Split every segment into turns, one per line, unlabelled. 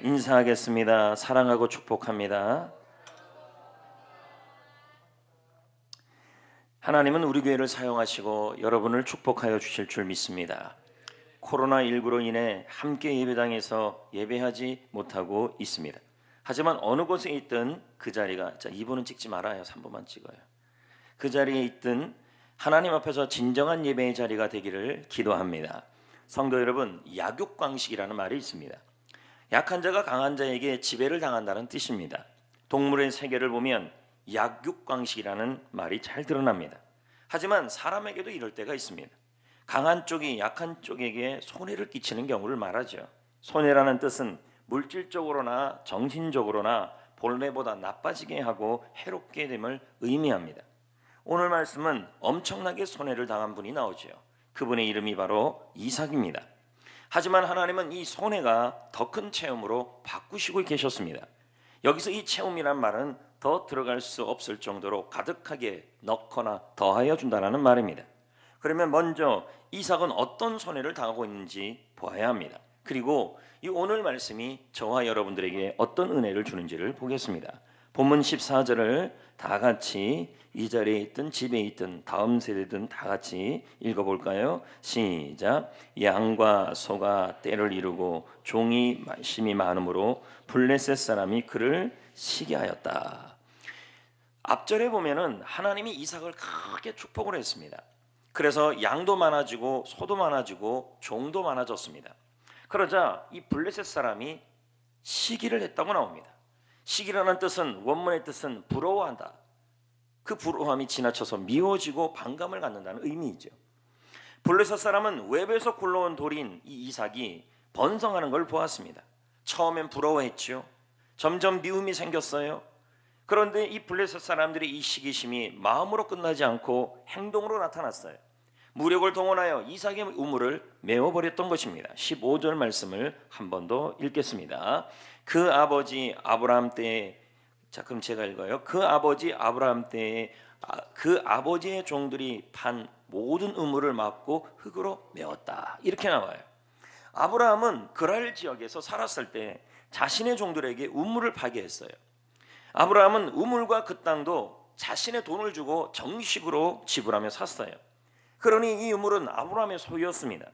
인사하겠습니다. 사랑하고 축복합니다. 하나님은 우리 교회를 사용하시고 여러분을 축복하여 주실 줄 믿습니다. 코로나19로 인해 함께 예배당에서 예배하지 못하고 있습니다. 하지만 어느 곳에 있든 그 자리가, 자 2분은 찍지 말아요. 3분만 찍어요. 그 자리에 있든 하나님 앞에서 진정한 예배의 자리가 되기를 기도합니다. 성도 여러분, 약육강식이라는 말이 있습니다. 약한 자가 강한 자에게 지배를 당한다는 뜻입니다. 동물의 세계를 보면 약육강식이라는 말이 잘 드러납니다. 하지만 사람에게도 이럴 때가 있습니다. 강한 쪽이 약한 쪽에게 손해를 끼치는 경우를 말하죠. 손해라는 뜻은 물질적으로나 정신적으로나 본래보다 나빠지게 하고 해롭게 됨을 의미합니다. 오늘 말씀은 엄청나게 손해를 당한 분이 나오죠. 그분의 이름이 바로 이삭입니다. 하지만 하나님은 이 손해가 더 큰 체험으로 바꾸시고 계셨습니다. 여기서 이 체험이란 말은 더 들어갈 수 없을 정도로 가득하게 넣거나 더하여 준다는 말입니다. 그러면 먼저 이삭은 어떤 손해를 당하고 있는지 보아야 합니다. 그리고 이 오늘 말씀이 저와 여러분들에게 어떤 은혜를 주는지를 보겠습니다. 본문 14절을 다 같이 이 자리에 있든 집에 있든 다음 세대든 다 같이 읽어볼까요? 시작. 양과 소가 때를 이루고 종이 심이 많음으로 블레셋 사람이 그를 시기하였다. 앞절에 보면은 하나님이 이삭을 크게 축복을 했습니다. 그래서 양도 많아지고 소도 많아지고 종도 많아졌습니다. 그러자 이 블레셋 사람이 시기를 했다고 나옵니다. 시기라는 뜻은, 원문의 뜻은 부러워한다. 그 부러움이 지나쳐서 미워지고 반감을 갖는다는 의미이죠. 블레셋 사람은 외부에서 굴러온 돌인 이 이삭이 번성하는 걸 보았습니다. 처음엔 부러워했죠. 점점 미움이 생겼어요. 그런데 이 블레셋 사람들의 이 시기심이 마음으로 끝나지 않고 행동으로 나타났어요. 무력을 동원하여 이삭의 우물을 메워버렸던 것입니다. 15절 말씀을 한 번 더 읽겠습니다. 그 아버지 아브라함 때에, 자 그럼 제가 읽어요. 그 아버지 아브라함 때에 그 아버지의 종들이 판 모든 우물을 막고 흙으로 메웠다. 이렇게 나와요. 아브라함은 그랄 지역에서 살았을 때 자신의 종들에게 우물을 파게 했어요. 아브라함은 우물과 그 땅도 자신의 돈을 주고 정식으로 지불하며 샀어요. 그러니 이 우물은 아브라함의 소유였습니다.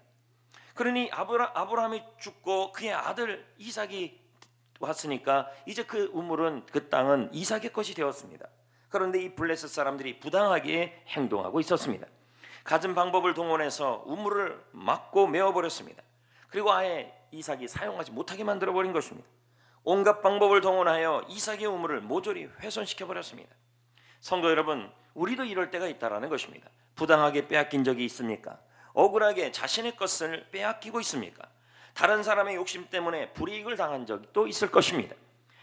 그러니 아브라함이 죽고 그의 아들 이삭이 왔으니까 이제 그 우물은, 그 땅은 이삭의 것이 되었습니다. 그런데 이 블레셋 사람들이 부당하게 행동하고 있었습니다. 갖은 방법을 동원해서 우물을 막고 메워버렸습니다. 그리고 아예 이삭이 사용하지 못하게 만들어버린 것입니다. 온갖 방법을 동원하여 이삭의 우물을 모조리 훼손시켜버렸습니다. 성도 여러분, 우리도 이럴 때가 있다라는 것입니다. 부당하게 빼앗긴 적이 있습니까? 억울하게 자신의 것을 빼앗기고 있습니까? 다른 사람의 욕심 때문에 불이익을 당한 적이 또 있을 것입니다.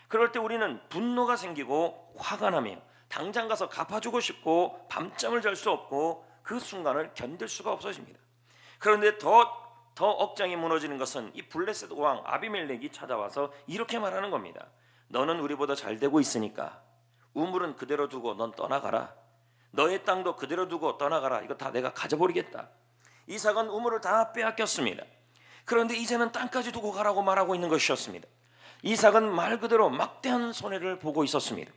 그럴 때 우리는 분노가 생기고 화가 나며 당장 가서 갚아주고 싶고 밤잠을 잘 수 없고 그 순간을 견딜 수가 없어집니다. 그런데 더 억장이 무너지는 것은 이 블레셋 왕 아비멜렉이 찾아와서 이렇게 말하는 겁니다. 너는 우리보다 잘 되고 있으니까 우물은 그대로 두고 넌 떠나가라. 너의 땅도 그대로 두고 떠나가라. 이거 다 내가 가져버리겠다. 이삭은 우물을 다 빼앗겼습니다. 그런데 이제는 땅까지 두고 가라고 말하고 있는 것이었습니다. 이삭은 말 그대로 막대한 손해를 보고 있었습니다.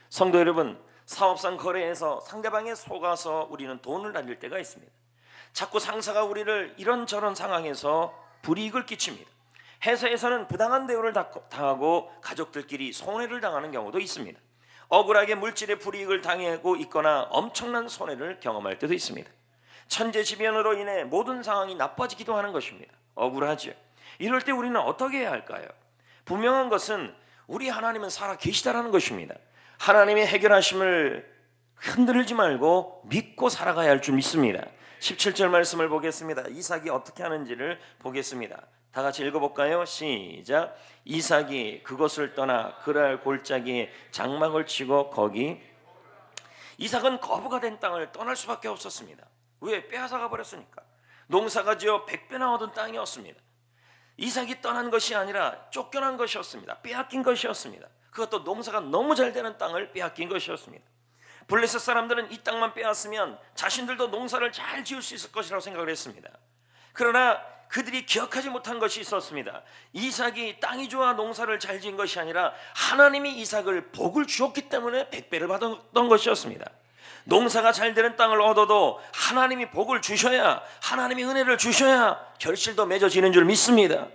성도 여러분, 사업상 거래에서 상대방에 속아서 우리는 돈을 날릴 때가 있습니다. 자꾸 상사가 우리를 이런저런 상황에서 불이익을 끼칩니다. 회사에서는 부당한 대우를 당하고 가족들끼리 손해를 당하는 경우도 있습니다. 억울하게 물질의 불이익을 당하고 있거나 엄청난 손해를 경험할 때도 있습니다. 천재지변으로 인해 모든 상황이 나빠지기도 하는 것입니다. 억울하죠. 이럴 때 우리는 어떻게 해야 할까요? 분명한 것은 우리 하나님은 살아 계시다라는 것입니다. 하나님의 해결하심을 흔들지 말고 믿고 살아가야 할 줄 믿습니다. 17절 말씀을 보겠습니다. 이삭이 어떻게 하는지를 보겠습니다. 다 같이 읽어볼까요? 시작. 이삭이 그것을 떠나 그랄 골짜기에 장막을 치고 거기, 이삭은 거부가 된 땅을 떠날 수밖에 없었습니다. 왜? 빼앗아가 버렸으니까. 농사가 지어 100배나 얻은 땅이었습니다. 이삭이 떠난 것이 아니라 쫓겨난 것이었습니다. 빼앗긴 것이었습니다. 그것도 농사가 너무 잘 되는 땅을 빼앗긴 것이었습니다. 블레셋 사람들은 이 땅만 빼앗으면 자신들도 농사를 잘 지을 수 있을 것이라고 생각을 했습니다. 그러나 그들이 기억하지 못한 것이 있었습니다. 이삭이 땅이 좋아 농사를 잘 지은 것이 아니라 하나님이 이삭을 복을 주었기 때문에 100배를 받았던 것이었습니다. 농사가 잘 되는 땅을 얻어도 하나님이 복을 주셔야, 하나님이 은혜를 주셔야 결실도 맺어지는 줄 믿습니다.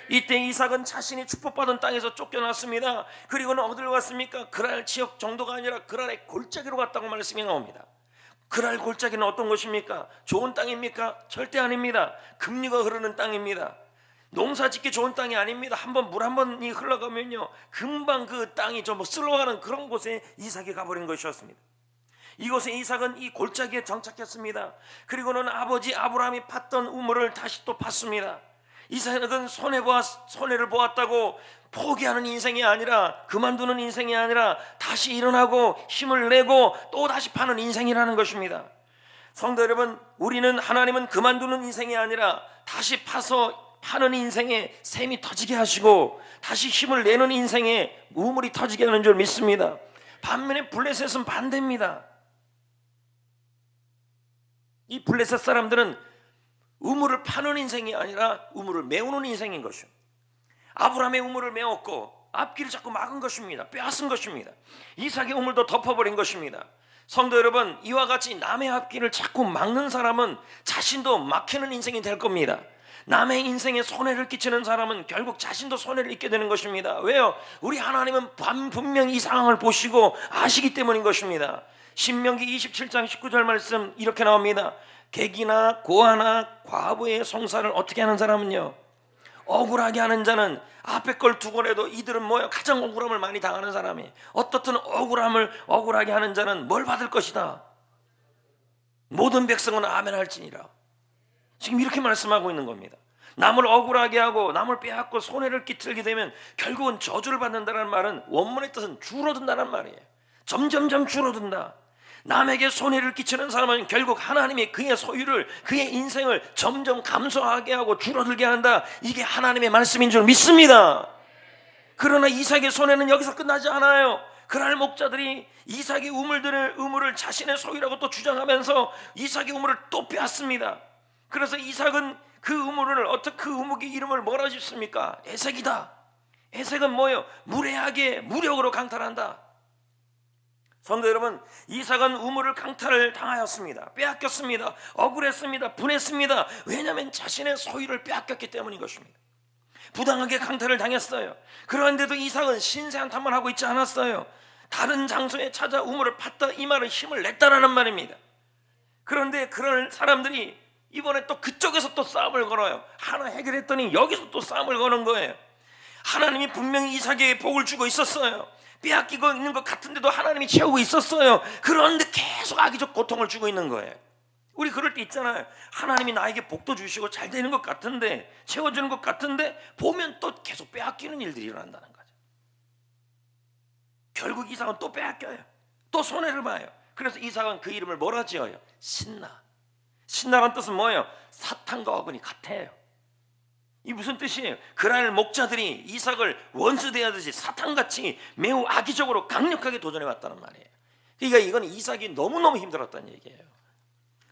이때 이삭은 자신이 축복받은 땅에서 쫓겨났습니다. 그리고는 어디로 갔습니까? 그랄 지역 정도가 아니라 그랄의 골짜기로 갔다고 말씀이 나옵니다. 그랄 골짜기는 어떤 곳입니까? 좋은 땅입니까? 절대 아닙니다. 급류가 흐르는 땅입니다. 농사 짓기 좋은 땅이 아닙니다. 한번 물 한 번이 흘러가면요, 금방 그 땅이 좀 쓸어가는 그런 곳에 이삭이 가버린 것이었습니다. 이곳에 이삭은 이 골짜기에 정착했습니다. 그리고는 아버지 아브라함이 팠던 우물을 다시 또 팠습니다. 이삭은 손해를 보았다고 포기하는 인생이 아니라, 그만두는 인생이 아니라 다시 일어나고 힘을 내고 또 다시 파는 인생이라는 것입니다. 성도 여러분, 우리는, 하나님은 그만두는 인생이 아니라 다시 파서 파는 인생에 샘이 터지게 하시고 다시 힘을 내는 인생에 우물이 터지게 하는 줄 믿습니다. 반면에 블레셋은 반대입니다. 이 블레셋 사람들은 우물을 파는 인생이 아니라 우물을 메우는 인생인 것이요, 아브라함의 우물을 메웠고 앞길을 자꾸 막은 것입니다. 빼앗은 것입니다. 이삭의 우물도 덮어버린 것입니다. 성도 여러분, 이와 같이 남의 앞길을 자꾸 막는 사람은 자신도 막히는 인생이 될 겁니다. 남의 인생에 손해를 끼치는 사람은 결국 자신도 손해를 입게 되는 것입니다. 왜요? 우리 하나님은 분명히 이 상황을 보시고 아시기 때문인 것입니다. 신명기 27장 19절 말씀 이렇게 나옵니다. 객이나 고아나 과부의 송사를 어떻게 하는 사람은요, 억울하게 하는 자는, 앞에 걸 두고라도 이들은 뭐예요? 가장 억울함을 많이 당하는 사람이, 어떻든 억울하게 하는 자는 뭘 받을 것이다. 모든 백성은 아멘 할지니라. 지금 이렇게 말씀하고 있는 겁니다. 남을 억울하게 하고 남을 빼앗고 손해를 끼치게 되면 결국은 저주를 받는다는 말은, 원문의 뜻은 줄어든다는 말이에요. 점점점 줄어든다. 남에게 손해를 끼치는 사람은 결국 하나님이 그의 소유를, 그의 인생을 점점 감소하게 하고 줄어들게 한다. 이게 하나님의 말씀인 줄 믿습니다. 그러나 이삭의 손해는 여기서 끝나지 않아요. 그날 목자들이 이삭의 우물을 자신의 소유라고 또 주장하면서 이삭의 우물을 또 빼앗습니다. 그래서 이삭은 그 우물의 이름을 뭐라 짓습니까? 에색이다. 에색은 뭐예요? 무례하게, 무력으로 강탈한다. 성도 여러분, 이삭은 우물을 강탈을 당하였습니다. 빼앗겼습니다. 억울했습니다. 분했습니다. 왜냐하면 자신의 소유를 빼앗겼기 때문인 것입니다. 부당하게 강탈을 당했어요. 그런데도 이삭은 신세한탄만 하고 있지 않았어요. 다른 장소에 찾아 우물을 팠다, 이 말은 힘을 냈다라는 말입니다. 그런데 그런 사람들이 이번에 또 그쪽에서 또 싸움을 걸어요. 하나 해결했더니 여기서 또 싸움을 거는 거예요. 하나님이 분명히 이삭에게 복을 주고 있었어요. 빼앗기고 있는 것 같은데도 하나님이 채우고 있었어요. 그런데 계속 악의적 고통을 주고 있는 거예요. 우리 그럴 때 있잖아요. 하나님이 나에게 복도 주시고 잘 되는 것 같은데, 채워주는 것 같은데 보면 또 계속 빼앗기는 일들이 일어난다는 거죠. 결국 이삭은 또 빼앗겨요. 또 손해를 봐요. 그래서 이삭은 그 이름을 뭐라 지어요? 신나. 신나란 뜻은 뭐예요? 사탄과 어근이 같아요. 이 무슨 뜻이에요? 그날 목자들이 이삭을 원수 대하듯이 사탄같이 매우 악의적으로 강력하게 도전해 왔다는 말이에요. 그러니까 이건 이삭이 너무너무 힘들었다는 얘기예요.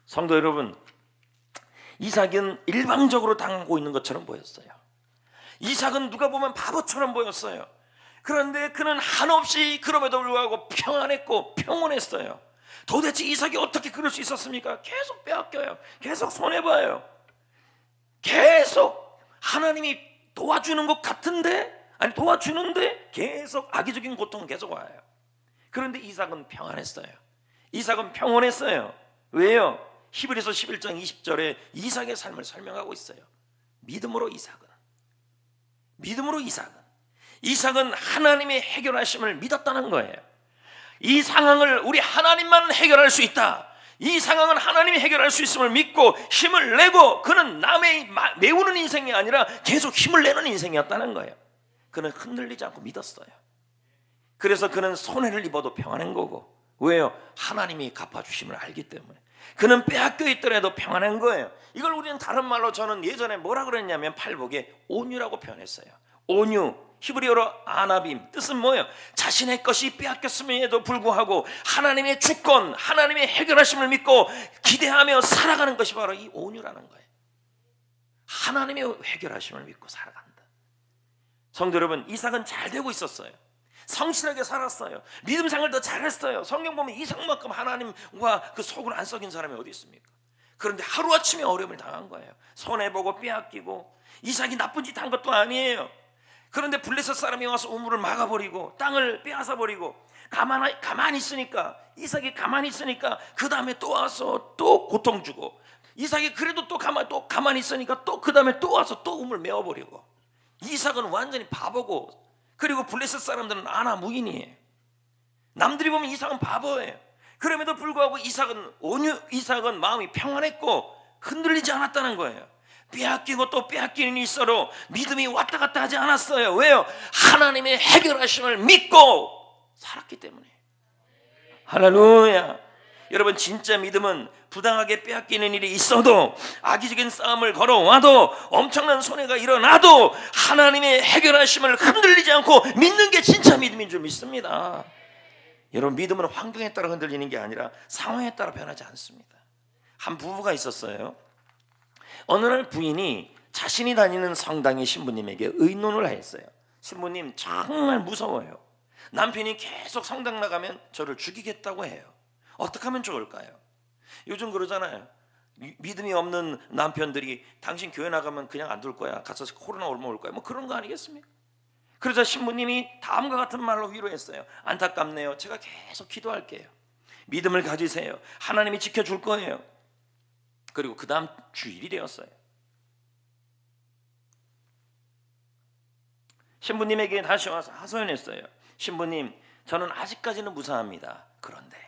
성도 여러분, 이삭은 일방적으로 당하고 있는 것처럼 보였어요. 이삭은 누가 보면 바보처럼 보였어요. 그런데 그는 한없이 그럼에도 불구하고 평안했고 평온했어요. 도대체 이삭이 어떻게 그럴 수 있었습니까? 계속 빼앗겨요. 계속 손해봐요. 계속 하나님이 도와주는 것 같은데, 아니 도와주는데 계속 악의적인 고통은 계속 와요. 그런데 이삭은 평안했어요. 이삭은 평온했어요. 왜요? 히브리서 11장 20절에 이삭의 삶을 설명하고 있어요. 믿음으로 이삭은 하나님의 해결하심을 믿었다는 거예요. 이 상황을 우리 하나님만 해결할 수 있다. 이 상황은 하나님이 해결할 수 있음을 믿고 힘을 내고, 그는 남의 메우는 인생이 아니라 계속 힘을 내는 인생이었다는 거예요. 그는 흔들리지 않고 믿었어요. 그래서 그는 손해를 입어도 평안한 거고, 왜요? 하나님이 갚아주심을 알기 때문에. 그는 빼앗겨 있더라도 평안한 거예요. 이걸 우리는 다른 말로, 저는 예전에 뭐라 그랬냐면 팔복에 온유라고 표현했어요. 온유, 히브리어로 아나빔, 뜻은 뭐예요? 자신의 것이 빼앗겼음에도 불구하고 하나님의 주권, 하나님의 해결하심을 믿고 기대하며 살아가는 것이 바로 이 온유라는 거예요. 하나님의 해결하심을 믿고 살아간다. 성도 여러분, 이삭은 잘 되고 있었어요. 성실하게 살았어요. 믿음 생활 더 잘했어요. 성경 보면 이삭만큼 하나님과 그 속을 안 썩인 사람이 어디 있습니까? 그런데 하루아침에 어려움을 당한 거예요. 손해보고 빼앗기고. 이삭이 나쁜 짓 한 것도 아니에요. 그런데 블레셋 사람이 와서 우물을 막아버리고 땅을 빼앗아버리고 가만히 있으니까, 이삭이 가만히 있으니까 그 다음에 또 와서 또 고통 주고, 이삭이 그래도 또 가만히 있으니까 또 그 다음에 또 와서 또 우물 메워버리고. 이삭은 완전히 바보고, 그리고 블레셋 사람들은 아나무인이에요. 남들이 보면 이삭은 바보예요. 그럼에도 불구하고 이삭은 마음이 평안했고 흔들리지 않았다는 거예요. 빼앗기고 또 빼앗기는 일이 있어도 믿음이 왔다 갔다 하지 않았어요. 왜요? 하나님의 해결하심을 믿고 살았기 때문에. 할렐루야. 여러분, 진짜 믿음은 부당하게 빼앗기는 일이 있어도, 악의적인 싸움을 걸어와도, 엄청난 손해가 일어나도 하나님의 해결하심을 흔들리지 않고 믿는 게 진짜 믿음인 줄 믿습니다. 여러분, 믿음은 환경에 따라 흔들리는 게 아니라 상황에 따라 변하지 않습니다. 한 부부가 있었어요. 어느 날 부인이 자신이 다니는 성당의 신부님에게 의논을 했어요. 신부님, 정말 무서워요. 남편이 계속 성당 나가면 저를 죽이겠다고 해요. 어떻게 하면 좋을까요? 요즘 그러잖아요. 믿음이 없는 남편들이 당신 교회 나가면 그냥 안 둘 거야, 가서 코로나 올 거야, 뭐 그런 거 아니겠습니까? 그러자 신부님이 다음과 같은 말로 위로했어요. 안타깝네요. 제가 계속 기도할게요. 믿음을 가지세요. 하나님이 지켜줄 거예요. 그리고 그 다음 주일이 되었어요. 신부님에게 다시 와서 하소연했어요. 신부님, 저는 아직까지는 무사합니다. 그런데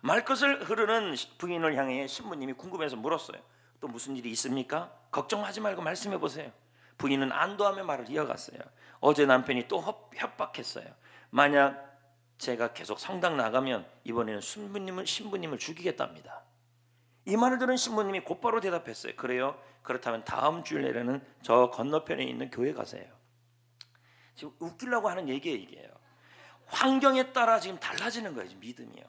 말끝을 흐르는 부인을 향해 신부님이 궁금해서 물었어요. 또 무슨 일이 있습니까? 걱정하지 말고 말씀해 보세요. 부인은 안도하며 말을 이어갔어요. 어제 남편이 또 협박했어요. 만약 제가 계속 성당 나가면 이번에는 신부님을 죽이겠답니다. 이 말을 들은 신부님이 곧바로 대답했어요. 그래요? 그렇다면 다음 주일에는 저 건너편에 있는 교회 가세요. 지금 웃기려고 하는 얘기예요, 이게요. 환경에 따라 지금 달라지는 거예요, 믿음이요.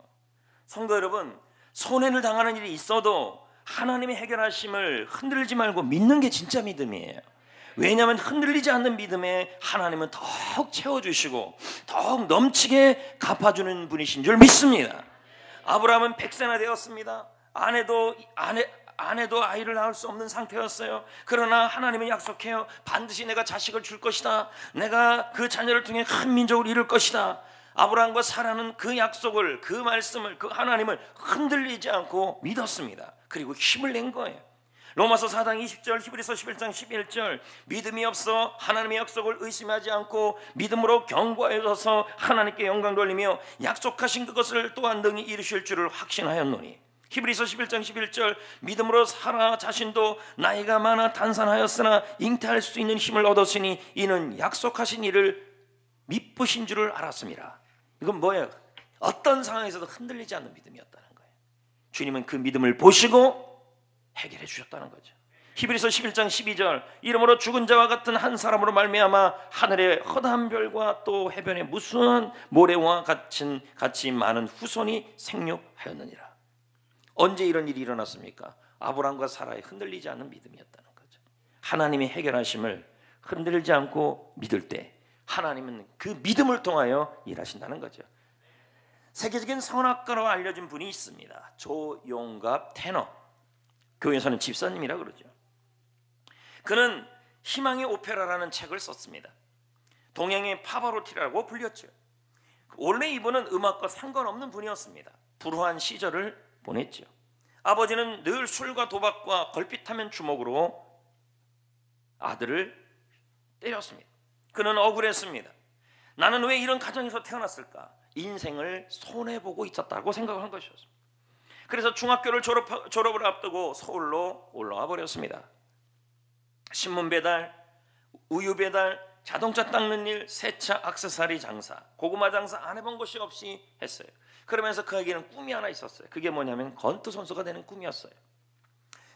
성도 여러분, 손해를 당하는 일이 있어도 하나님의 해결하심을 흔들지 말고 믿는 게 진짜 믿음이에요. 왜냐하면 흔들리지 않는 믿음에 하나님은 더욱 채워주시고 더욱 넘치게 갚아주는 분이신 줄 믿습니다. 아브라함은 100세나 되었습니다. 아내도 아이를 낳을 수 없는 상태였어요. 그러나 하나님은 약속해요. 반드시 내가 자식을 줄 것이다. 내가 그 자녀를 통해 큰 민족을 이룰 것이다. 아브라함과 사라는 그 약속을, 그 말씀을, 그 하나님을 흔들리지 않고 믿었습니다. 그리고 힘을 낸 거예요. 로마서 4장 20절, 히브리서 11장 11절, 믿음이 없어 하나님의 약속을 의심하지 않고 믿음으로 견고해져서 하나님께 영광 돌리며 약속하신 그것을 또한 능히 이루실 줄을 확신하였노니. 히브리서 11장 11절, 믿음으로 사라 자신도 나이가 많아 단산하였으나 잉태할 수 있는 힘을 얻었으니 이는 약속하신 일을 미쁘신 줄을 알았습니다. 이건 뭐예요? 어떤 상황에서도 흔들리지 않는 믿음이었다는 거예요. 주님은 그 믿음을 보시고 해결해 주셨다는 거죠. 히브리서 11장 12절, 이러므로 죽은 자와 같은 한 사람으로 말미암아 하늘의 허다한 별과 또 해변의 무수한 모래와 같이 많은 후손이 생육하였느니라. 언제 이런 일이 일어났습니까? 아브라함과 사라의 흔들리지 않는 믿음이었다는 거죠. 하나님의 해결하심을 흔들지 않고 믿을 때 하나님은 그 믿음을 통하여 일하신다는 거죠. 세계적인 성악가로 알려진 분이 있습니다. 조용갑 테너. 교회에서는 집사님이라 그러죠. 그는 희망의 오페라라는 책을 썼습니다. 동양의 파바로티라고 불렸죠. 원래 이분은 음악과 상관없는 분이었습니다. 불우한 시절을 보냈죠. 아버지는 늘 술과 도박과 걸핏하면 주먹으로 아들을 때렸습니다. 그는 억울했습니다. 나는 왜 이런 가정에서 태어났을까? 인생을 손해보고 있었다고 생각을 한 것이었습니다. 그래서 중학교를 졸업을 앞두고 서울로 올라와 버렸습니다. 신문 배달, 우유 배달, 자동차 닦는 일, 세차, 액세서리 장사, 고구마 장사 안 해본 것이 없이 했어요. 그러면서 그에게는 꿈이 하나 있었어요. 그게 뭐냐면 권투 선수가 되는 꿈이었어요.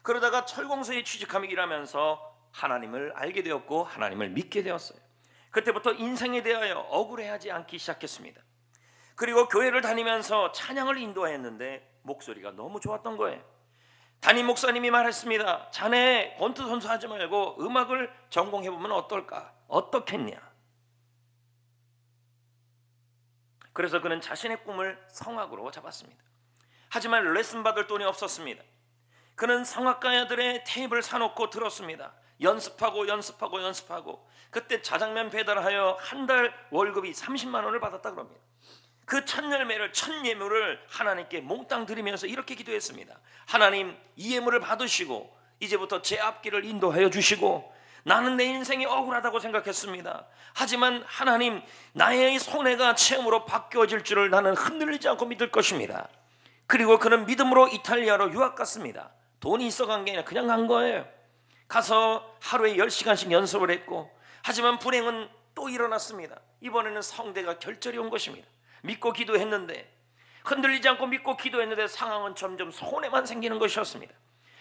그러다가 철공소에 취직하며 일하면서 하나님을 알게 되었고 하나님을 믿게 되었어요. 그때부터 인생에 대하여 억울해하지 않기 시작했습니다. 그리고 교회를 다니면서 찬양을 인도했는데 목소리가 너무 좋았던 거예요. 담임 목사님이 말했습니다. 자네 권투 선수 하지 말고 음악을 전공해보면 어떨까? 어떻겠냐? 그래서 그는 자신의 꿈을 성악으로 잡았습니다. 하지만 레슨 받을 돈이 없었습니다. 그는 성악가들의 테이프를 사놓고 들었습니다. 연습하고 그때 자장면 배달하여 한 달 월급이 30만 원을 받았다 그럽니다. 그 첫 열매를, 첫 예물을 하나님께 몽땅 드리면서 이렇게 기도했습니다. 하나님, 이 예물을 받으시고 이제부터 제 앞길을 인도하여 주시고, 나는 내 인생이 억울하다고 생각했습니다. 하지만 하나님, 나의 손해가 체험으로 바뀌어질 줄을 나는 흔들리지 않고 믿을 것입니다. 그리고 그는 믿음으로 이탈리아로 유학 갔습니다. 돈이 있어 간 게 아니라 그냥 간 거예요. 가서 하루에 10시간씩 연습을 했고, 하지만 불행은 또 일어났습니다. 이번에는 성대가 결절이 온 것입니다. 믿고 기도했는데, 흔들리지 않고 믿고 기도했는데 상황은 점점 손해만 생기는 것이었습니다.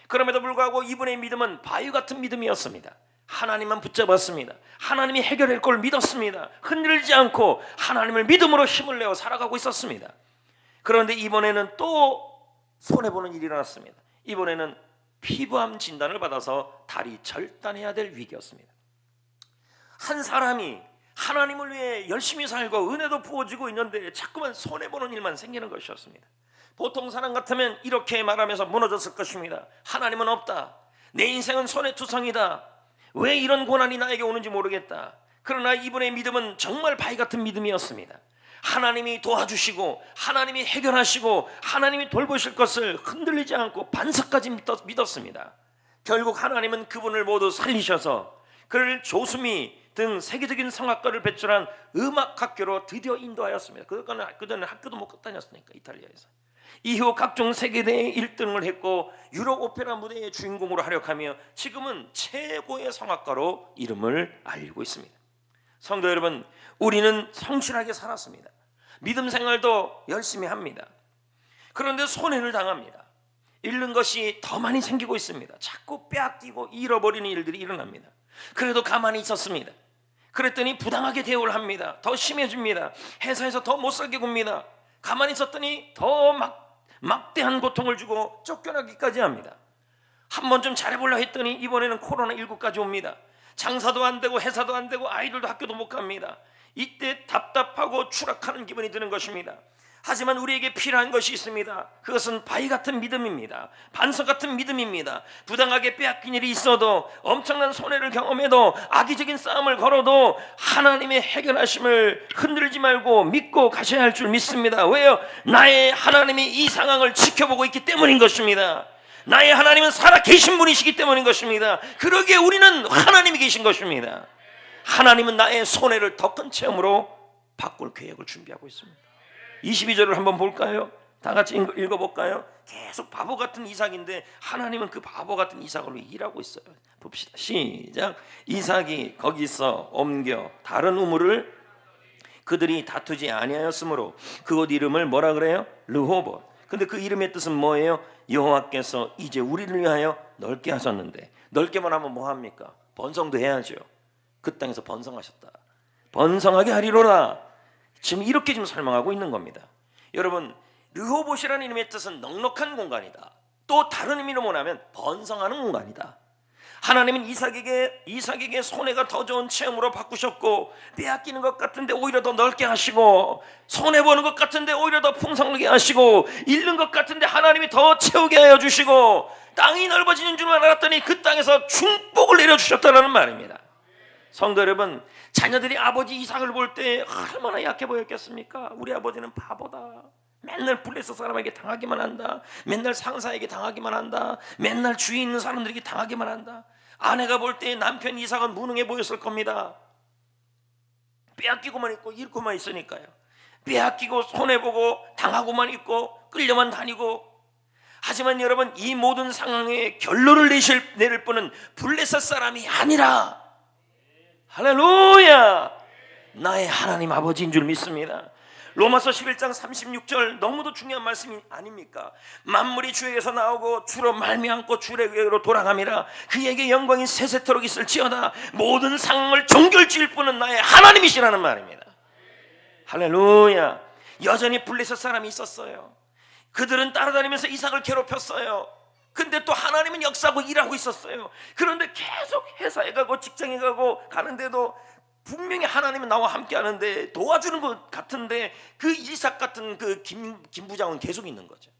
그럼에도 불구하고 이분의 믿음은 바위 같은 믿음이었습니다. 하나님만 붙잡았습니다. 하나님이 해결할 걸 믿었습니다. 흔들리지 않고 하나님을 믿음으로 힘을 내어 살아가고 있었습니다. 그런데 이번에는 또 손해보는 일이 일어났습니다. 이번에는 피부암 진단을 받아서 다리 절단해야 될 위기였습니다. 한 사람이 하나님을 위해 열심히 살고 은혜도 부어지고 있는데 자꾸만 손해보는 일만 생기는 것이었습니다. 보통 사람 같으면 이렇게 말하면서 무너졌을 것입니다. 하나님은 없다. 내 인생은 손해투성이다. 왜 이런 고난이 나에게 오는지 모르겠다. 그러나 이분의 믿음은 정말 바위 같은 믿음이었습니다. 하나님이 도와주시고 하나님이 해결하시고 하나님이 돌보실 것을 흔들리지 않고 반석까지 믿었습니다. 결국 하나님은 그분을 모두 살리셔서 그를 조수미 등 세계적인 성악가를 배출한 음악학교로 드디어 인도하였습니다. 그전에 학교도 못 다녔으니까, 이탈리아에서. 이후 각종 세계대회 1등을 했고 유럽 오페라 무대의 주인공으로 활약하며 지금은 최고의 성악가로 이름을 알리고 있습니다. 성도 여러분, 우리는 성실하게 살았습니다. 믿음 생활도 열심히 합니다. 그런데 손해를 당합니다. 잃는 것이 더 많이 생기고 있습니다. 자꾸 빼앗기고 잃어버리는 일들이 일어납니다. 그래도 가만히 있었습니다. 그랬더니 부당하게 대우를 합니다. 더 심해집니다. 회사에서 더 못살게 굽니다. 가만히 있었더니 더 막대한 고통을 주고 쫓겨나기까지 합니다. 한번 좀 잘해보려 했더니 이번에는 코로나19까지 옵니다. 장사도 안 되고 회사도 안 되고 아이들도 학교도 못 갑니다. 이때 답답하고 추락하는 기분이 드는 것입니다. 하지만 우리에게 필요한 것이 있습니다. 그것은 바위 같은 믿음입니다. 반석 같은 믿음입니다. 부당하게 빼앗긴 일이 있어도, 엄청난 손해를 경험해도, 악의적인 싸움을 걸어도 하나님의 해결하심을 흔들지 말고 믿고 가셔야 할 줄 믿습니다. 왜요? 나의 하나님이 이 상황을 지켜보고 있기 때문인 것입니다. 나의 하나님은 살아계신 분이시기 때문인 것입니다. 그러기에 우리는 하나님이 계신 것입니다. 하나님은 나의 손해를 더 큰 체험으로 바꿀 계획을 준비하고 있습니다. 22절을 한번 볼까요? 다 같이 읽어볼까요? 계속 바보 같은 이삭인데 하나님은 그 바보 같은 이삭을 위해 일하고 있어요. 봅시다. 시작. 이삭이 거기서 옮겨 다른 우물을 그들이 다투지 아니하였으므로 그곳 이름을 뭐라 그래요? 르호봇. 근데 그 이름의 뜻은 뭐예요? 여호와께서 이제 우리를 위하여 넓게 하셨는데, 넓게만 하면 뭐합니까? 번성도 해야죠. 그 땅에서 번성하셨다. 번성하게 하리로라. 지금 이렇게 지금 설명하고 있는 겁니다. 여러분, 르호봇이라는 이름의 뜻은 넉넉한 공간이다. 또 다른 의미로 뭐냐면 번성하는 공간이다. 하나님은 이삭에게 손해가 더 좋은 체험으로 바꾸셨고, 빼앗기는 것 같은데 오히려 더 넓게 하시고, 손해보는 것 같은데 오히려 더 풍성하게 하시고, 잃는 것 같은데 하나님이 더 채우게 하여 주시고, 땅이 넓어지는 줄 알았더니 그 땅에서 축복을 내려주셨다는 말입니다. 성도 여러분, 자녀들이 아버지 이삭을 볼 때 얼마나 약해 보였겠습니까? 우리 아버지는 바보다. 맨날 블레셋 사람에게 당하기만 한다. 맨날 상사에게 당하기만 한다. 맨날 주위 있는 사람들에게 당하기만 한다. 아내가 볼 때 남편 이삭은 무능해 보였을 겁니다. 빼앗기고만 있고 잃고만 있으니까요. 빼앗기고 손해보고 당하고만 있고 끌려만 다니고. 하지만 여러분, 이 모든 상황에 결론을 내릴 분은 블레셋 사람이 아니라, 할렐루야, 나의 하나님 아버지인 줄 믿습니다. 로마서 11장 36절 너무도 중요한 말씀이 아닙니까? 만물이 주에게서 나오고 주로 말미암고 주에게로 돌아감이라. 그에게 영광이 세세토록 있을지어다. 모든 상황을 정결지을 분은 나의 하나님이시라는 말입니다. 할렐루야. 여전히 블레셋 사람이 있었어요. 그들은 따라다니면서 이삭을 괴롭혔어요. 근데 또 하나님은 역사하고 일하고 있었어요. 그런데 계속 회사에 가고 직장에 가고 가는데도 분명히 하나님은 나와 함께 하는데 도와주는 것 같은데 그 이삭 같은 그 김 부장은 계속 있는 거죠.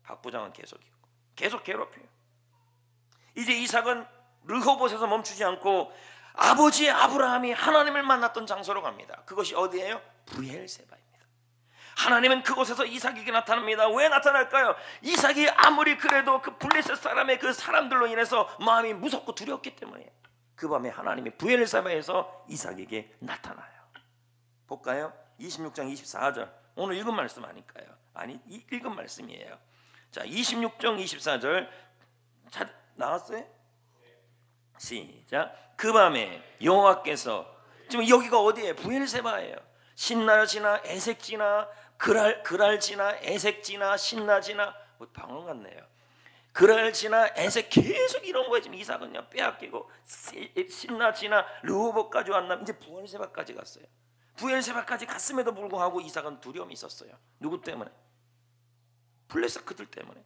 박 부장은 계속 있고 계속 괴롭혀요. 이제 이삭은 르호봇에서 멈추지 않고 아버지 아브라함이 하나님을 만났던 장소로 갑니다. 그것이 어디예요? 브엘세바입니다. 하나님은 그곳에서 이삭에게 나타납니다. 왜 나타날까요? 이삭이 아무리 그래도 그 블레셋 사람의 그 사람들로 인해서 마음이 무섭고 두려웠기 때문에 그 밤에 하나님이 브엘세바에서 이삭에게 나타나요. 볼까요? 26장 24절. 오늘 읽은 말씀 아닐까요? 아니, 읽은 말씀이에요. 자, 26장 24절 나왔어요? 시작. 그 밤에 여호와께서, 지금 여기가 어디예요? 브엘세바예요. 신나지나 에색지나 그랄지나 에색지나 신나지나 뭐 방언 같네요. 그랄지나 에색 계속 이런 거예요. 지금 이삭은요 빼앗기고 신나지나 르호봇까지 왔나 이제 브엘세바까지 갔어요. 브엘세바까지 갔음에도 불구하고 이삭은 두려움이 있었어요. 누구 때문에? 블레셋 그들 때문에.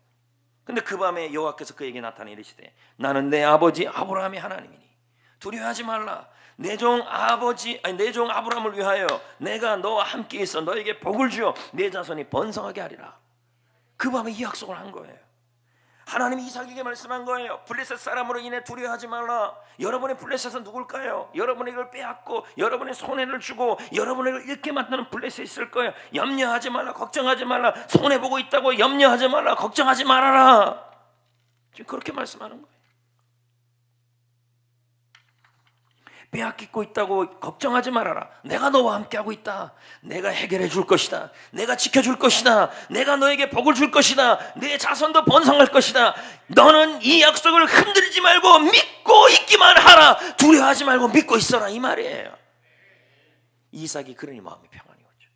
근데 그 밤에 여호와께서 그에게 나타나 이르시되 나는 내 아버지 아브라함의 하나님이니 두려워하지 말라. 내 종 아브라함을 위하여 내가 너와 함께 있어 너에게 복을 주어 내 자손이 번성하게 하리라. 그 밤에 이 약속을 한 거예요. 하나님이 이삭에게 말씀한 거예요. 블레셋 사람으로 인해 두려워하지 말라. 여러분의 블레셋은 누굴까요? 여러분의 걸 빼앗고 여러분의 손해를 주고 여러분의 걸 잃게 만드는 블레셋이 있을 거예요. 염려하지 말라. 걱정하지 말라. 손해보고 있다고 염려하지 말라. 걱정하지 말아라. 지금 그렇게 말씀하는 거예요. 빼앗기고 있다고 걱정하지 말아라. 내가 너와 함께하고 있다. 내가 해결해 줄 것이다. 내가 지켜줄 것이다. 내가 너에게 복을 줄 것이다. 내 자손도 번성할 것이다. 너는 이 약속을 흔들리지 말고 믿고 있기만 하라. 두려워하지 말고 믿고 있어라. 이 말이에요. 이삭이 그러니 마음이 평안이 오죠.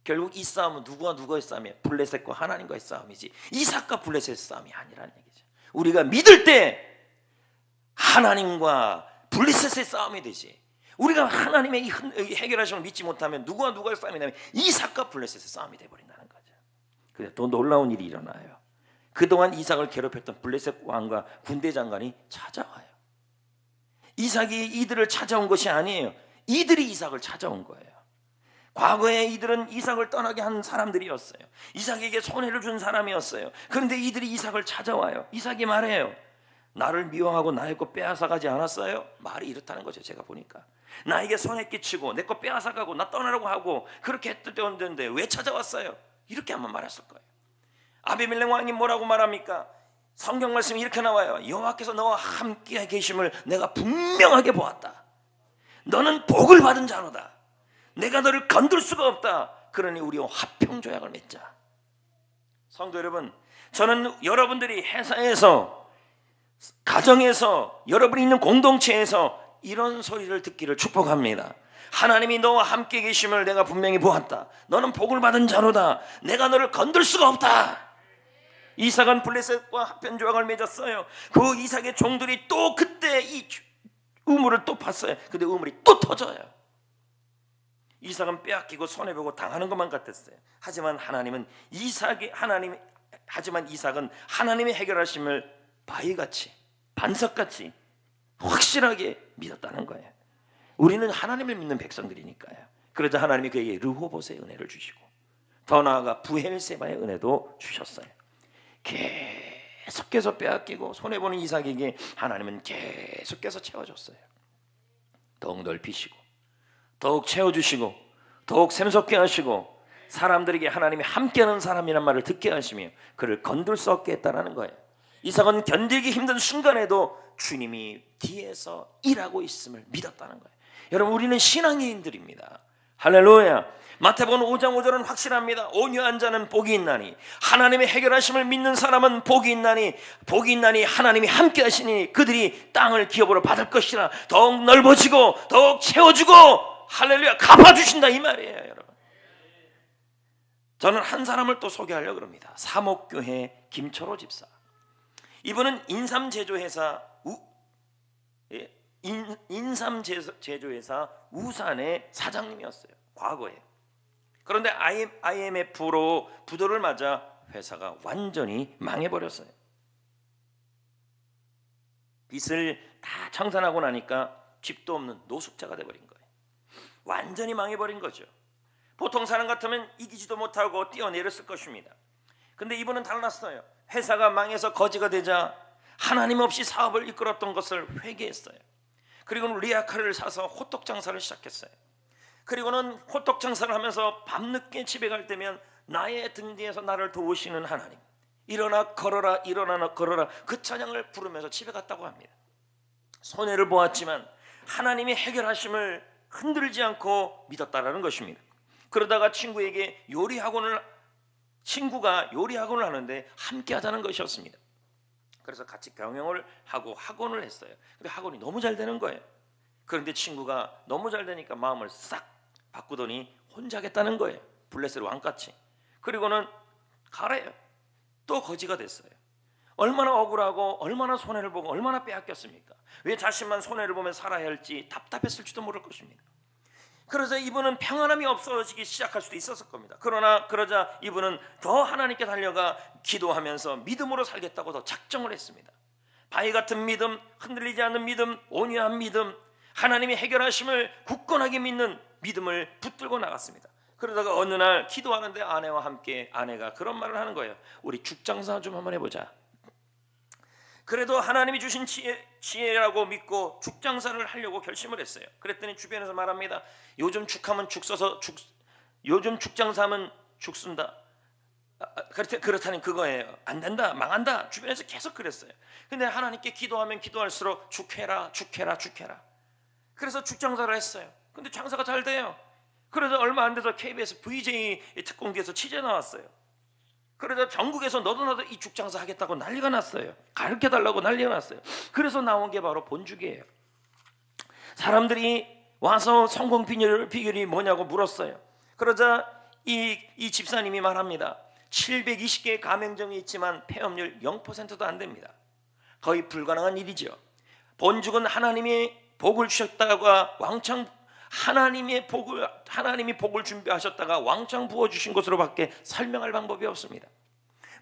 결국 이 싸움은 누구와 누구의 싸움이에요? 블레셋과 하나님과의 싸움이지 이삭과 블레셋의 싸움이 아니라는 얘기죠. 우리가 믿을 때 하나님과 블레셋의 싸움이 되지. 우리가 하나님의 이 해결하심을 믿지 못하면 누구와 누구의 싸움이 되면 이삭과 블레셋의 싸움이 되어버린다는 거죠. 그래서 더 놀라운 일이 일어나요. 그동안 이삭을 괴롭혔던 블레셋 왕과 군대 장관이 찾아와요. 이삭이 이들을 찾아온 것이 아니에요. 이들이 이삭을 찾아온 거예요. 과거에 이들은 이삭을 떠나게 한 사람들이었어요. 이삭에게 손해를 준 사람이었어요. 그런데 이들이 이삭을 찾아와요. 이삭이 말해요. 나를 미워하고 나의 것 빼앗아가지 않았어요? 말이 이렇다는 거죠. 제가 보니까 나에게 손해 끼치고 내 것 빼앗아가고 나 떠나라고 하고 그렇게 했던데 왜 찾아왔어요? 이렇게 한번 말했을 거예요. 아비멜렉 왕이 뭐라고 말합니까? 성경 말씀이 이렇게 나와요. 여호와께서 너와 함께 계심을 내가 분명하게 보았다. 너는 복을 받은 자로다. 내가 너를 건들 수가 없다. 그러니 우리와 화평조약을 맺자. 성도 여러분, 저는 여러분들이 회사에서 가정에서 여러분이 있는 공동체에서 이런 소리를 듣기를 축복합니다. 하나님이 너와 함께 계심을 내가 분명히 보았다. 너는 복을 받은 자로다. 내가 너를 건들 수가 없다. 이삭은 블레셋과 화평조약을 맺었어요. 그 이삭의 종들이 또 그때 이 우물을 또 팠어요. 근데 우물이 또 터져요. 이삭은 빼앗기고 손해보고 당하는 것만 같았어요. 하지만 이삭은 하나님의 해결하심을 바위같이 반석같이 확실하게 믿었다는 거예요. 우리는 하나님을 믿는 백성들이니까요. 그러자 하나님이 그에게 르호봇의 은혜를 주시고 더 나아가 브엘세바의 은혜도 주셨어요. 계속해서 빼앗기고 손해보는 이삭에게 하나님은 계속해서 채워줬어요. 더욱 넓히시고 더욱 채워주시고 더욱 샘솟게 하시고 사람들에게 하나님이 함께하는 사람이란 말을 듣게 하시며 그를 건들 수 없게 했다는 거예요. 이삭은 견디기 힘든 순간에도 주님이 뒤에서 일하고 있음을 믿었다는 거예요. 여러분, 우리는 신앙인들입니다. 할렐루야. 마태복음 5장 5절은 확실합니다. 온유한 자는 복이 있나니 하나님의 해결하심을 믿는 사람은 복이 있나니 하나님이 함께 하시니 그들이 땅을 기업으로 받을 것이라. 더욱 넓어지고 더욱 채워주고 할렐루야 갚아주신다 이 말이에요. 여러분, 저는 한 사람을 또 소개하려고 합니다. 사목교회 김철호 집사. 이분은 인삼제조회사 우산의 사장님이었어요. 과거에. 그런데 IMF로 부도를 맞아 회사가 완전히 망해버렸어요. 빚을 다 청산하고 나니까 집도 없는 노숙자가 돼버린 거예요. 완전히 망해버린 거죠. 보통 사람 같으면 이기지도 못하고 뛰어내렸을 것입니다. 근데 이분은 달랐어요. 회사가 망해서 거지가 되자 하나님 없이 사업을 이끌었던 것을 회개했어요. 그리고는 리아카를 사서 호떡 장사를 시작했어요. 그리고는 호떡 장사를 하면서 밤늦게 집에 갈 때면 나의 등 뒤에서 나를 도우시는 하나님, 일어나 걸어라, 일어나 걸어라, 그 찬양을 부르면서 집에 갔다고 합니다. 손해를 보았지만 하나님이 해결하심을 흔들지 않고 믿었다라는 것입니다. 그러다가 친구가 요리 학원을 하는데 함께 하자는 것이었습니다. 그래서 같이 경영을 하고 학원을 했어요. 근데 학원이 너무 잘 되는 거예요. 그런데 친구가 너무 잘 되니까 마음을 싹 바꾸더니 혼자 하겠다는 거예요. 블레셋 왕같이. 그리고는 가래요. 또 거지가 됐어요. 얼마나 억울하고 얼마나 손해를 보고 얼마나 빼앗겼습니까? 왜 자신만 손해를 보며 살아야 할지 답답했을지도 모를 것입니다. 그러자 이분은 평안함이 없어지기 시작할 수도 있었을 겁니다. 그러자 이분은 더 하나님께 달려가 기도하면서 믿음으로 살겠다고 더 작정을 했습니다. 바위 같은 믿음, 흔들리지 않는 믿음, 온유한 믿음, 하나님이 해결하심을 굳건하게 믿는 믿음을 붙들고 나갔습니다. 그러다가 어느 날 기도하는데 아내와 함께 아내가 그런 말을 하는 거예요. 우리 죽장사 좀 한번 해보자. 그래도 하나님이 주신 지혜라고 믿고 죽장사를 하려고 결심을 했어요. 그랬더니 주변에서 말합니다. 요즘 죽하면 요즘 죽장사하면 죽순다. 그렇다니 그거예요. 안 된다, 망한다. 주변에서 계속 그랬어요. 근데 하나님께 기도하면 기도할수록 죽해라. 그래서 죽장사를 했어요. 근데 장사가 잘 돼요. 그러자 얼마 안 돼서 KBS VJ 특공기에서 취재 나왔어요. 그러자 전국에서 너도 나도 이 죽장사 하겠다고 난리가 났어요. 가르쳐달라고 난리가 났어요. 그래서 나온 게 바로 본죽이에요. 사람들이 와서 성공 비결이 뭐냐고 물었어요. 그러자 이 집사님이 말합니다. 720개의 가맹점이 있지만 폐업률 0%도 안 됩니다. 거의 불가능한 일이죠. 본죽은 하나님이 복을 주셨다가 하나님이 복을 준비하셨다가 왕창 부어주신 것으로밖에 설명할 방법이 없습니다.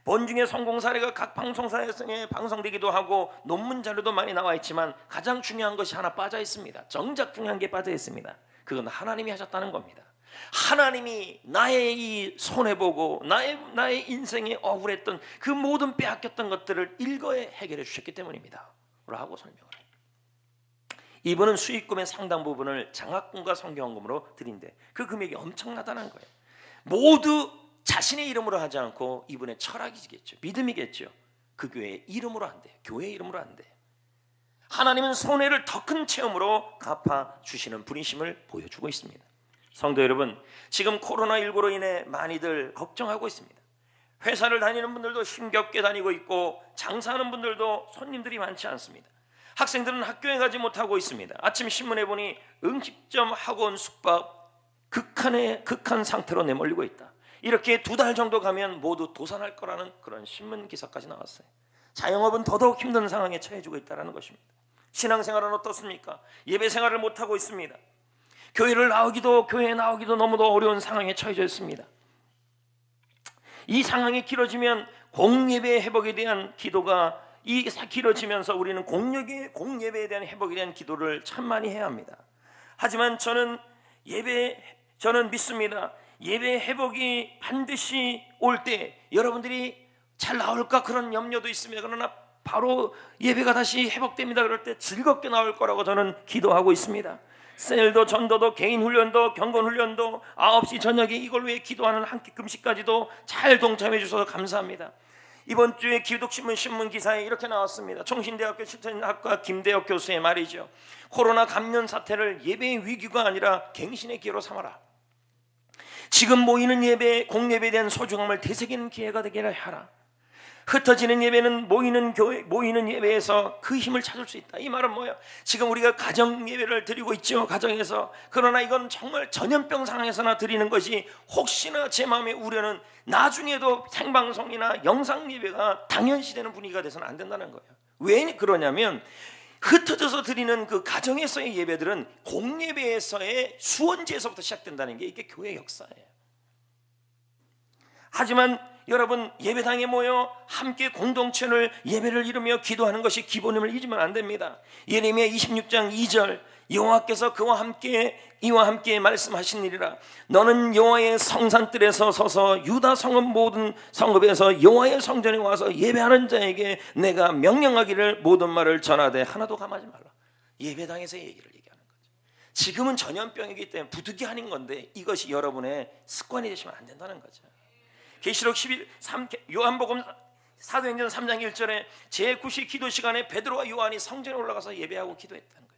본중의 성공 사례가 각 방송사에 방송되기도 하고 논문 자료도 많이 나와 있지만 가장 중요한 것이 하나 빠져 있습니다. 정작 중요한 게 빠져 있습니다. 그건 하나님이 하셨다는 겁니다. 하나님이 나의 이 손해보고 나의 인생에 억울했던 그 모든 빼앗겼던 것들을 일거에 해결해 주셨기 때문입니다 라고 설명을 해요. 이분은 수익금의 상당 부분을 장학금과 성경헌금으로 드린데 그 금액이 엄청나다는 거예요. 모두 자신의 이름으로 하지 않고 이분의 철학이겠죠. 믿음이겠죠. 그 교회의 이름으로 한대요. 교회의 이름으로 한대요. 하나님은 손해를 더 큰 체험으로 갚아주시는 분이심을 보여주고 있습니다. 성도 여러분, 지금 코로나19로 인해 많이들 걱정하고 있습니다. 회사를 다니는 분들도 힘겹게 다니고 있고 장사하는 분들도 손님들이 많지 않습니다. 학생들은 학교에 가지 못하고 있습니다. 아침 신문에 보니 음식점, 학원, 숙박 극한 상태로 내몰리고 있다. 이렇게 2달 정도 가면 모두 도산할 거라는 그런 신문 기사까지 나왔어요. 자영업은 더더욱 힘든 상황에 처해지고 있다는 것입니다. 신앙생활은 어떻습니까? 예배 생활을 못하고 있습니다. 교회에 나오기도 너무도 어려운 상황에 처해져 있습니다. 이 상황이 길어지면 공예배 회복에 대한 기도가 길어지면서 우리는 공예배에 대한 회복에 대한 기도를 참 많이 해야 합니다. 하지만 저는 믿습니다. 예배 회복이 반드시 올 때 여러분들이 잘 나올까 그런 염려도 있습니다. 그러나 바로 예배가 다시 회복됩니다. 그럴 때 즐겁게 나올 거라고 저는 기도하고 있습니다. 셀도 전도도 개인 훈련도 경건 훈련도 9시 저녁에 이걸 위해 기도하는 한 끼 금식까지도 잘 동참해 주셔서 감사합니다. 이번 주에 기독신문 신문 기사에 이렇게 나왔습니다. 총신대학교 실천학과 김대혁 교수의 말이죠. 코로나 감염 사태를 예배의 위기가 아니라 갱신의 기회로 삼아라. 지금 모이는 예배, 공예배에 대한 소중함을 되새기는 기회가 되게 하라. 흩어지는 예배는 모이는 예배에서 그 힘을 찾을 수 있다. 이 말은 뭐예요? 지금 우리가 가정 예배를 드리고 있죠. 가정에서. 그러나 이건 정말 전염병 상황에서나 드리는 것이 혹시나 제 마음의 우려는 나중에도 생방송이나 영상 예배가 당연시되는 분위기가 돼서는 안 된다는 거예요. 왜 그러냐면 흩어져서 드리는 그 가정에서의 예배들은 공예배에서의 수원제에서부터 시작된다는 게 이게 교회 역사예요. 하지만 여러분, 예배당에 모여 함께 공동체를 예배를 이루며 기도하는 것이 기본임을 잊으면 안 됩니다. 예레미야 26장 2절, 여호와께서 이와 함께 말씀하시니라. 너는 여호와의 성산뜰에서 서서 유다 성읍 모든 성읍에서 여호와의 성전에 와서 예배하는 자에게 내가 명령하기를 모든 말을 전하되 하나도 감하지 말라. 예배당에서 얘기를 얘기하는 거죠. 지금은 전염병이기 때문에 부득이한 건데 이것이 여러분의 습관이 되시면 안 된다는 거죠. 계시록 11, 요한복음 사도행전 3장 1절에 제9시 기도 시간에 베드로와 요한이 성전에 올라가서 예배하고 기도했다는 거죠.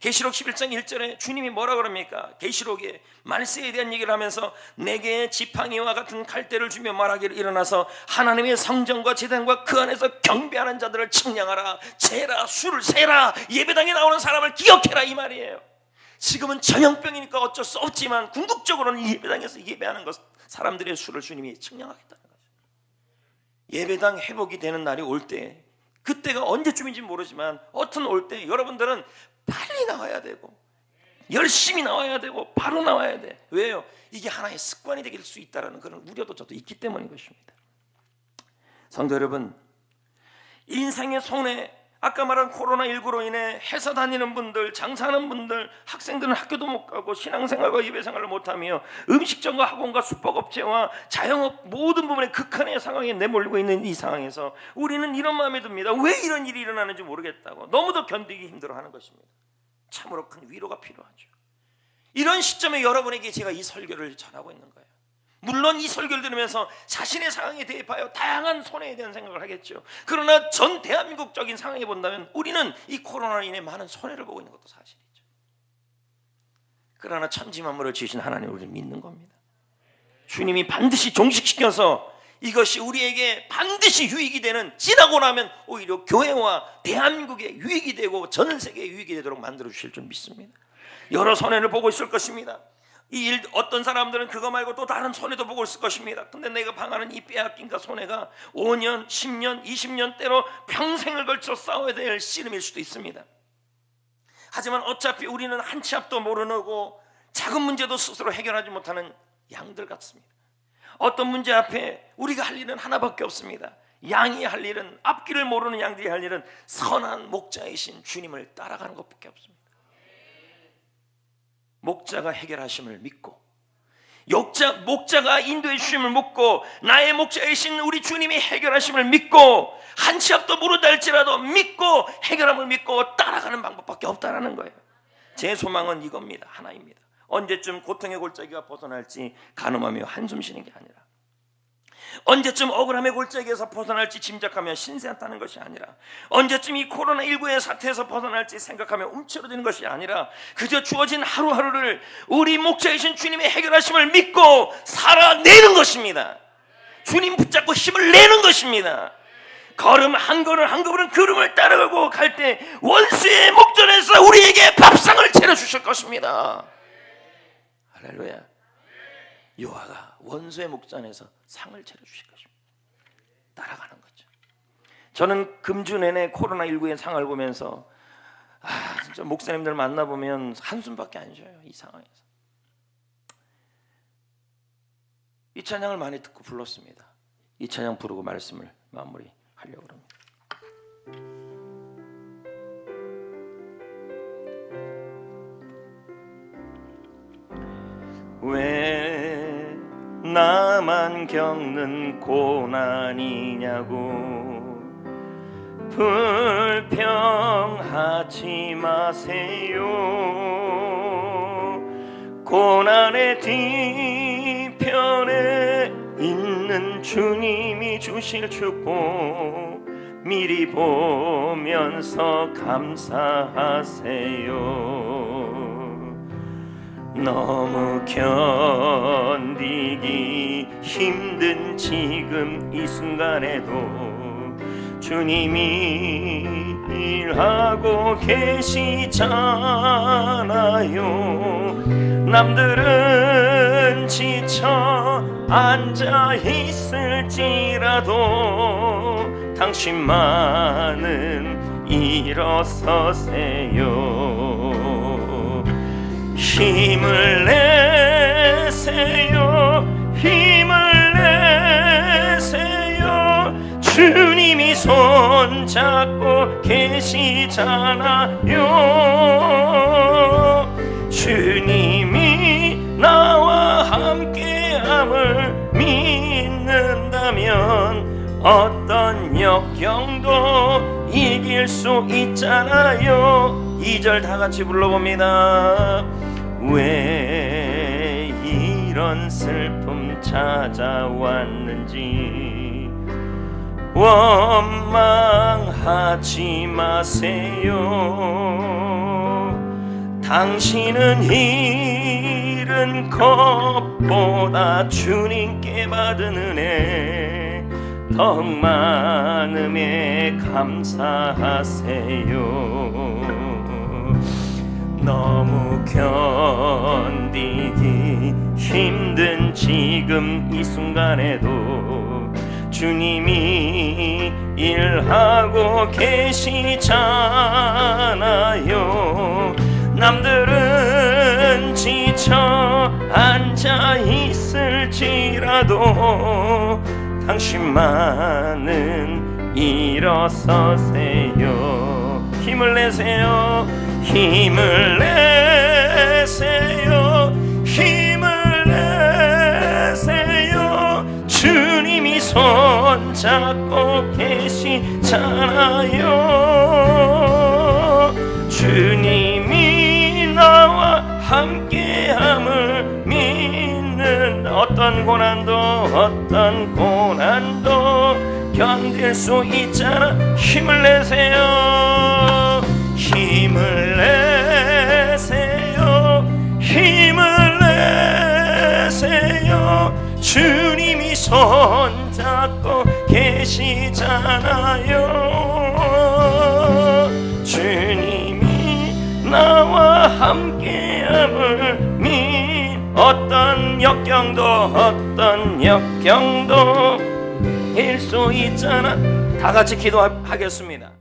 계시록 11장 1절에 주님이 뭐라 그럽니까? 계시록에 말세에 대한 얘기를 하면서 내게 지팡이와 같은 칼대를 주며 말하기를 일어나서 하나님의 성전과 제단과 그 안에서 경배하는 자들을 측량하라. 재라, 수를 세라. 예배당에 나오는 사람을 기억해라, 이 말이에요. 지금은 전염병이니까 어쩔 수 없지만 궁극적으로는 예배당에서 예배하는 것, 사람들의 수를 주님이 측량하겠다는 거죠. 예배당 회복이 되는 날이 올 때, 그때가 언제쯤인지 모르지만 어떤 올 때 여러분들은 빨리 나와야 되고 열심히 나와야 되고 바로 나와야 돼. 왜요? 이게 하나의 습관이 될 수 있다는 그런 우려도 저도 있기 때문인 것입니다. 성도 여러분, 인생의 손해, 아까 말한 코로나19로 인해 회사 다니는 분들, 장사하는 분들, 학생들은 학교도 못 가고 신앙생활과 예배생활을 못하며 음식점과 학원과 숙박업체와 자영업 모든 부분에 극한의 상황에 내몰리고 있는 이 상황에서 우리는 이런 마음이 듭니다. 왜 이런 일이 일어나는지 모르겠다고 너무도 견디기 힘들어하는 것입니다. 참으로 큰 위로가 필요하죠. 이런 시점에 여러분에게 제가 이 설교를 전하고 있는 거예요. 물론 이 설교를 들으면서 자신의 상황에 대입하여 다양한 손해에 대한 생각을 하겠죠. 그러나 전 대한민국적인 상황에 본다면 우리는 이 코로나로 인해 많은 손해를 보고 있는 것도 사실이죠. 그러나 천지만물을 지으신 하나님을 우리는 믿는 겁니다. 주님이 반드시 종식시켜서 이것이 우리에게 반드시 유익이 되는, 지나고 나면 오히려 교회와 대한민국에 유익이 되고 전 세계에 유익이 되도록 만들어 주실 줄 믿습니다. 여러 손해를 보고 있을 것입니다. 이 일, 어떤 사람들은 그거 말고 또 다른 손해도 보고 있을 것입니다. 근데 내가 방하는 이 빼앗긴과 손해가 5년, 10년, 20년 때로 평생을 걸쳐 싸워야 될 씨름일 수도 있습니다. 하지만 어차피 우리는 한 치 앞도 모르고 작은 문제도 스스로 해결하지 못하는 양들 같습니다. 어떤 문제 앞에 우리가 할 일은 하나밖에 없습니다. 양이 할 일은, 앞길을 모르는 양들이 할 일은 선한 목자이신 주님을 따라가는 것밖에 없습니다. 목자가 해결하심을 믿고, 목자가 인도해 주심을 믿고, 나의 목자이신 우리 주님이 해결하심을 믿고, 한 치 앞도 모른다 할지라도 믿고 해결함을 믿고 따라가는 방법밖에 없다라는 거예요. 제 소망은 이겁니다. 하나입니다. 언제쯤 고통의 골짜기가 벗어날지 가늠하며 한숨 쉬는 게 아니라, 언제쯤 억울함의 골짜기에서 벗어날지 짐작하며 신세한다는 것이 아니라, 언제쯤 이 코로나19의 사태에서 벗어날지 생각하며 움츠러드는 것이 아니라, 그저 주어진 하루하루를 우리 목자이신 주님의 해결하심을 믿고 살아내는 것입니다. 주님 붙잡고 힘을 내는 것입니다. 걸음 한 걸음 한 걸음 걸음을 따라가고 갈 때 원수의 목전에서 우리에게 밥상을 차려주실 것입니다. 할렐루야. 여호와가 원수의 목전에서 상을 차려주실 것입니다. 따라가는 거죠. 저는 금주 내내 코로나19의 상을 보면서 진짜 목사님들 만나보면 한숨밖에 안 쉬어요. 이 상황에서. 이 찬양을 많이 듣고 불렀습니다. 이 찬양 부르고 말씀을 마무리하려고 합니다. 왜 나만 겪는 고난이냐고 불평하지 마세요. 고난의 뒤편에 있는 주님이 주실 축복 미리 보면서 감사하세요. 너무 견디기 힘든 지금 이 순간에도 주님이 일하고 계시잖아요. 남들은 지쳐 앉아 있을지라도 당신만은 일어서세요. 힘을 내세요. 힘을 손잡고 계시잖아요. 주님이 나와 함께함을 믿는다면 어떤 역경도 이길 수 있잖아요. 2절 다 같이 불러봅니다. 왜 이런 슬픔 찾아왔는지 원망하지 마세요. 당신은 잃은 것보다 주님께 받은 은혜 더욱 많음에 감사하세요. 너무 견디기 힘든 지금 이 순간에도 주님이 일하고 계시잖아요. 남들은 지쳐 앉아 있을지라도 당신만은 일어서세요. 힘을 내세요. 힘을 내세요. 힘을 내세요. 주님이 손잡고 계시잖아요. 주님이 나와 함께함을 믿는 어떤 고난도 견딜 수 있잖아. 힘을 내세요. 힘을 내세요. 힘을 내세요. 주님이 손잡고 계시잖아요. 주님이 나와 함께함을 어떤 역경도 일 수 있잖아. 다 같이 기도하겠습니다.